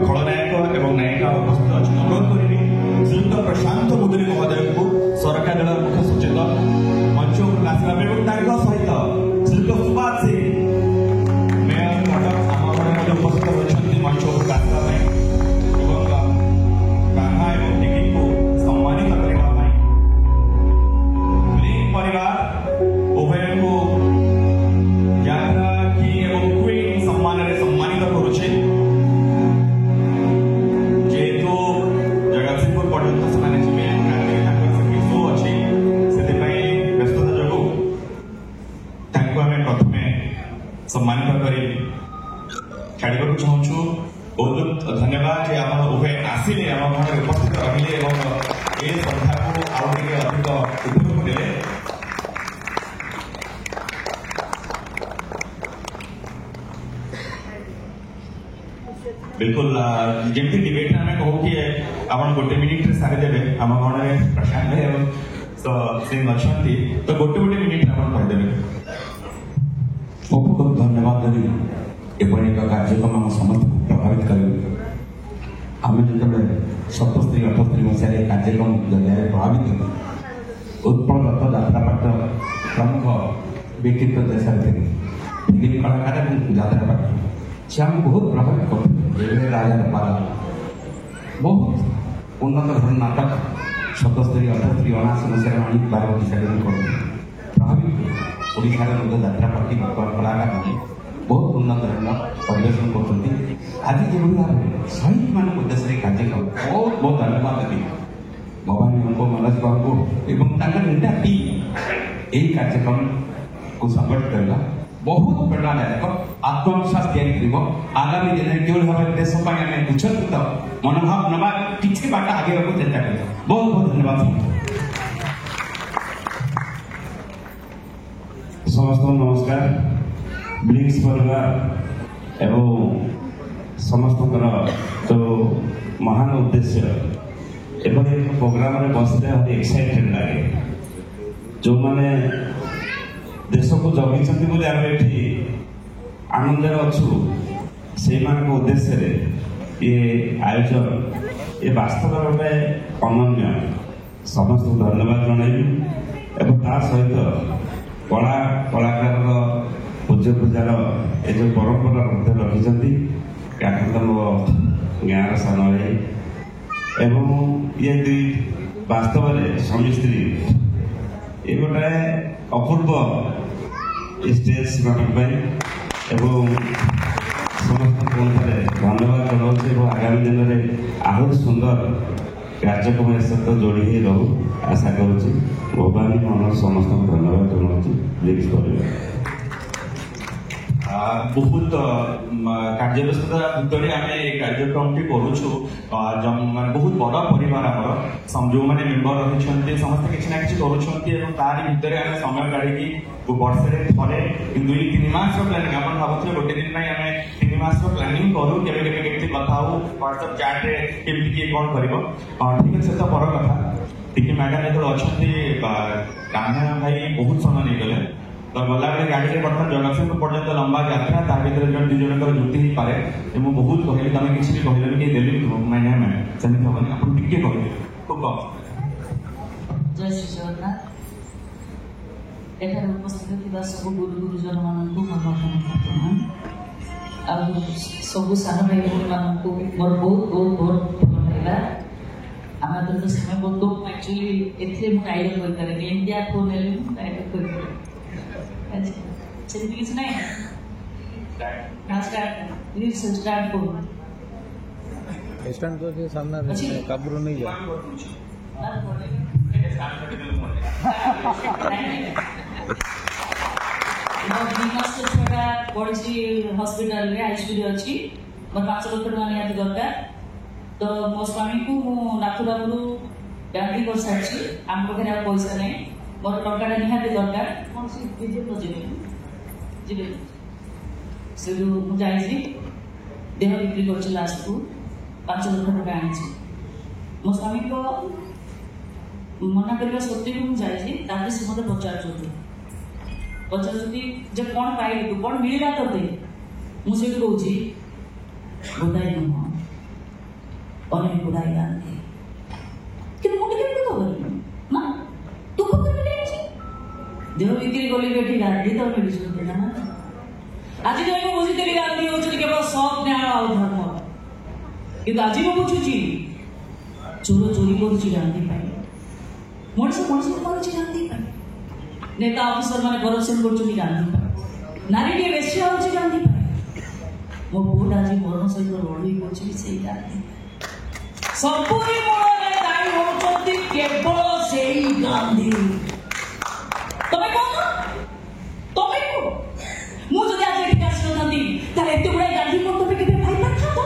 खलनायक एवं नायिका उपस्थित अच्छी अनुरोध करी श्रीयुक्त प्रशांत मुदुली महोदय को सरकार दल मुख्य सचेतक मंच आसला सहित श्रीयुक्त सुभाष सिंह मेयर कटक आम उपस्थित रही मंच आसवा कान्हा एवं टिकी को सम्मानित करने परिवार उभय को यात्रा की एवं क्वीन सम्मान सम्मानित करुचे जेहेतु जगतसिंहपुर पर्यटन से शो अच्छी से व्यस्तता जो प्रथम सम्मानित कर छाड़ा चाहूँ बहुत धन्यवाद जे आम उभय आसिले आम घर उपस्थित रहिले ए संख्या को आउ अधिक उपयोग देले बिल्कुल जमी डिबेट में कहूँ कि आप गोटे मिनिट सारीदे आम गण प्रशांत भाई सिंह अच्छा तो गोटे गोटे मिनिट आप कहीदेवे बहुत बहुत धन्यवाद देवी एपरी एक कार्यक्रम आम समस्त को प्रभावित कर आम जो 77-78 मसीह कार्यक्रम जरिए प्रभावित उत्पल दत्त यात्रा पाठ प्रमुख व्यक्तित्व देश फिल्म कलाकार यात्रा पाठ से आम बहुत प्रभावित करते राजा पाला बहुत उन्नत धरण नाटक 77-78-79 मसीह माणिक बारवती साइड कर प्रभावित ओडार यात्रा पार्टी कलाकार बहुत उन्नत धरण परिवेशन करते आज जो भाव शहीद मान उद्देश्य कार्यक्रम बहुत बहुत धन्यवाद देवी भवानी को मनोज बाबू एवं निटा टीम यही कार्यक्रम को सपोर्ट करला बहुत प्रेरणादायक आत्मविश्वास तैयारी आगामी दिन में केवल भाव देश उच्छृत मनोभाव नवा किसी बाट आगे चेष्टा कर बहुत बहुत धन्यवाद समस्त नमस्कार ब्लिंक्स परिवार एवं समस्त जो महान उद्देश्य एपरी एक प्रोग्राम में बसते भारी एक्साइटेड लगे जो मैंने देश को जगी आम ये आनंद अच्छु से उद्देश्य ये आयोजन ये वास्तव गोटे अनन्य समस्त धन्यवाद जनइबी एवं ता सहित कला कलाकार पूज्य पूजार ये जो परंपरा रखी मो गाँव सान भाई एवं ये दुई वास्तव में स्वामी स्त्री ये गोटे अपूर्व स्टेज नाटक एवं समस्त धन्यवाद जनाऊँ आगामी दिन में आहरी सुंदर कार्यक्रम सहित जोड़ी ही रहू आशा करुँच भवानी मन समस्त धन्यवाद जनाऊँ बहुत कार्यव्यस्तता भितर आम कार्यक्रम टी करुचु बहुत बड़ा परिवार आम जो मैंने मेम्बर रही समस्त किसी ना कि तारी भितर आम समय काढ़ी वर्षे थे 2-3 मास प्लानिंग आप भावुले गोटे दिन में आम 3 मास प्लानिंग करूँ केमी कथा हो व्हाट्सएप चैट केमी किए कौन कर ठीक है से तो पर कथा टिकी मैडम जो अच्छा कान्हा भाई बहुत समय नहीं गले तो गला बेले गाड़ी में बर्तमान जगतसिंहपुर पर्यंत लंबा यात्रा तार भर जन 2 जन जुटी हो पाए मुझे बहुत कहली तुम किसी भी कहल कि देवी मैंने सेमती हेनी आप टे कहले खूब जय श्री जगन्नाथ एठार उपस्थित थी सब गुरु गुरुजन मानक मोर प्रणाम सबू सान भाई भूमि मानक मोर बहुत बहुत बहुत भल लगा आम तो समय बहुत एक्चुअली एथे मुझे डायरेक्ट कर पारे इंडिया फोन हेल्ले डायरेक्ट कर किसी ना स्टार्ट को स्टैंड तो सामने काबू नहीं जा पड़ी हस्पिटाल आईसीयू अच्छी मोर 5 लाख टका निहाती दरकार तो मो स्वामी को नाथुरापुर डांडी कर सारी आम पाखे पैसा नहीं मोर टाटा निहाती दरकार कौन सी विजय जी से मुझे देह बिक्री कर लास्ट को 5 लाख टका आनी मो स्वामी को मना करने सत्वे भी मुझे से मत पचार कौन पाइलु कौन मिलला ते मुझे कौची गोटाए नुह ଅନେକ ଗୁଡ଼ାଏ ଗାନ୍ଧୀ କିନ୍ତୁ ମୁଁ ଟିକେ ଖବର ନା ଦୁଃଖ କରିବି ଦେହ ବିକ୍ରି କଲି ଏଠି ଗାନ୍ଧୀ ତ ମିଳିଛନ୍ତି ନା ଆଜି ଯାଇ ମୁଁ ବୁଝିଥିଲି ଗାନ୍ଧୀ ହେଉଛନ୍ତି କେବଳ ସତ୍ ନ୍ୟାୟ ଆଉ ଧର୍ମ କିନ୍ତୁ ଆଜି ମୁଁ ବୁଝୁଛି ଚୋର ଚୋରି କରୁଛି ଗାନ୍ଧୀ ପାଇଁ ମଣିଷ ମଣିଷକୁ ମାରୁଛି ଗାନ୍ଧୀ ପାଇଁ ନେତା ଅଫିସର ମାନେ କରପସନ କରୁଛନ୍ତି ଗାନ୍ଧୀ ପାଇଁ ନାରୀ ଟିକେ ବେଶୀ ହେଉଛି ଗାନ୍ଧୀ ପାଇଁ ମୋ ପୁଅଟା ଆଜି ମରଣ ସହିତ ଲଢ଼େଇ କରୁଛି ସେଇ ଗାନ୍ଧୀ ସବୁରି ମୂଳରେ ଦାୟୀ ହେଉଛନ୍ତି କେବଳ ସେଇ ଗାନ୍ଧୀ ତମେ କହୁନ ତମେ କୁହ ମୁଁ ଯଦି ଆଜି ଏଠିକି ଆସିନଥାନ୍ତି ତାହେଲେ ଏତେ ଗୁଡ଼ାଏ ଗାନ୍ଧୀ ମୋର ତମେ କେବେ ପାଇପାରିଥାନ୍ତ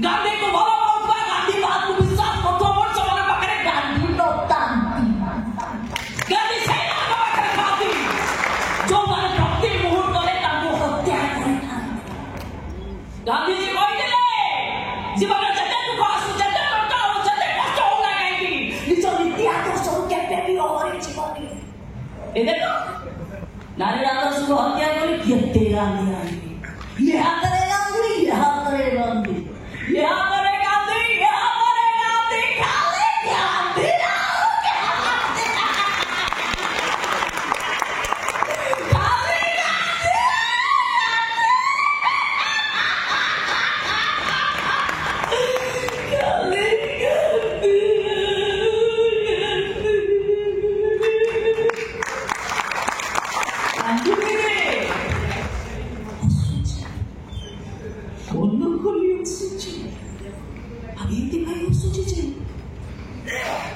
ଗାନ୍ଧୀକୁ ଭଲ ପାଉଥିବା ଗାନ୍ଧୀବାଦକୁ ବିଶ୍ୱାସ କରୁଥିବା ମଣିଷମାନଙ୍କ ପାଖରେ ଗାନ୍ଧୀ ନଥାନ୍ତି ଗାନ୍ଧୀ ସେଇମାନଙ୍କ ପାଖରେ ଥାନ୍ତି ଯେଉଁମାନେ ପ୍ରତି ମୁହୂର୍ତ୍ତରେ ତାଙ୍କୁ ହତ୍ୟା କରିଥାନ୍ତି ଗାନ୍ଧୀଜୀ କହିଥିଲେ ଜୀବନ ଯେତେ ଦୁଃଖ ଆସୁ ଯେତେ କଷ୍ଟ ହଉ ଯେତେ କଷ୍ଟ ହଉ ନା କାହିଁକି ନିଜ ନୀତି ଆଦର୍ଶରୁ କେବେ ବି ଓହରି ଯିବନି ଏ ଦେଖ ନାରୀର ଆଦର୍ଶକୁ ହତ୍ୟା କରି କେତେ ଗାନ୍ଧୀ ଆଣିବି ଏହା କରେ ଗାନ୍ଧୀ ଏହା କରେ ଗାନ୍ଧୀ ଏହା କରେ ଗାନ୍ଧୀ ଏହା କରେ ଗାନ୍ଧୀ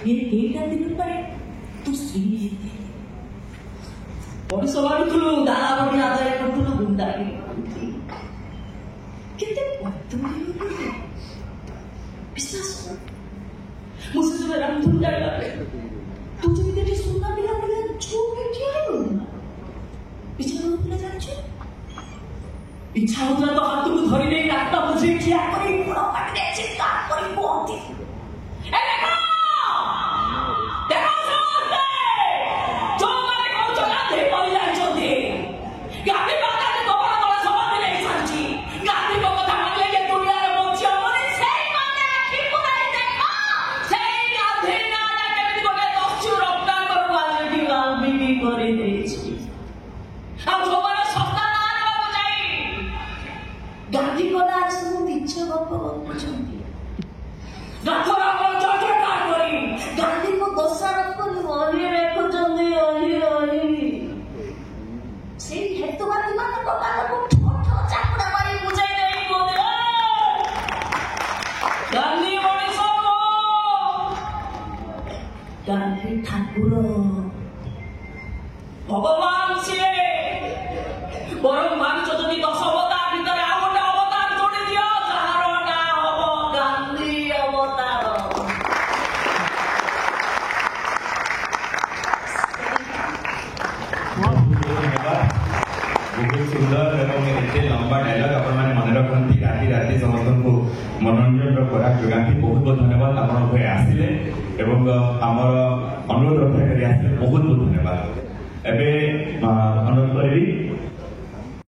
ଖାଲି ଗାନ୍ଧୀ ପରିସଭାରୁ ଦାନା ବଟି ଆଦାୟ କରୁଥିଲୁ ଗୁଣ୍ଡାଗିରି କରୁଥିଲୁ କେତେ ବିଶ୍ୱାସ ମୁଁ ସେତେବେଳେ ରାମଧୁନ ଗାଇଲା ତୁ ଯେମିତି ଏଠି ସୁନା ପିଲା ପିଲା ଚୁପ୍ ଠିଆ ହେଇଗଲୁ ଇଚ୍ଛା ହେଉଥିଲା ଜାଣିଛୁ ଇଚ୍ଛା ହେଉଥିଲା ତ ହାତକୁ ଧରି ନେଇ ରାସ୍ତା ବୁଝେଇ ଠିଆ କରି ଗୋଡ଼ ପାଟିରେ ଚିତ୍କାର କରି କୁହନ୍ତି ଗାନ୍ଧୀକୁ ଦୋଷାରୋପ କରି ଅହି ଲେଖୁଛନ୍ତି ସେଇ ହେତୁବାଦୀ ମାନଙ୍କ ମାନଙ୍କୁ ଚାକୁଡା ମାରି ବୁଝାଇ ଦେଇ ଗାନ୍ଧୀ ମଣିଷ ଗାନ୍ଧୀ ଠାକୁର ଭଗବାନ ସିଏ ବରଂ ମାନୁଛ ଯଦି 10 ଅବତାର ଭିତରେ ଆଉ ଗୋଟେ ଅବତାର ଯୋଡ଼ି ଦିଅ ଯାହାର ନାଁ ହବ ଗାନ୍ଧୀ ଅବତାର बहुत सुंदर एवं एते लंबा डायलॉग आपण माने मन रखंती राति राति समस्त को मनोरंजन करा जोगांती बहुत बहुत धन्यवाद आपण उपरे आसिले एवं हमर अनुरोध रक्षा करी आसिले बहुत बहुत धन्यवाद एबे अनुरोध करी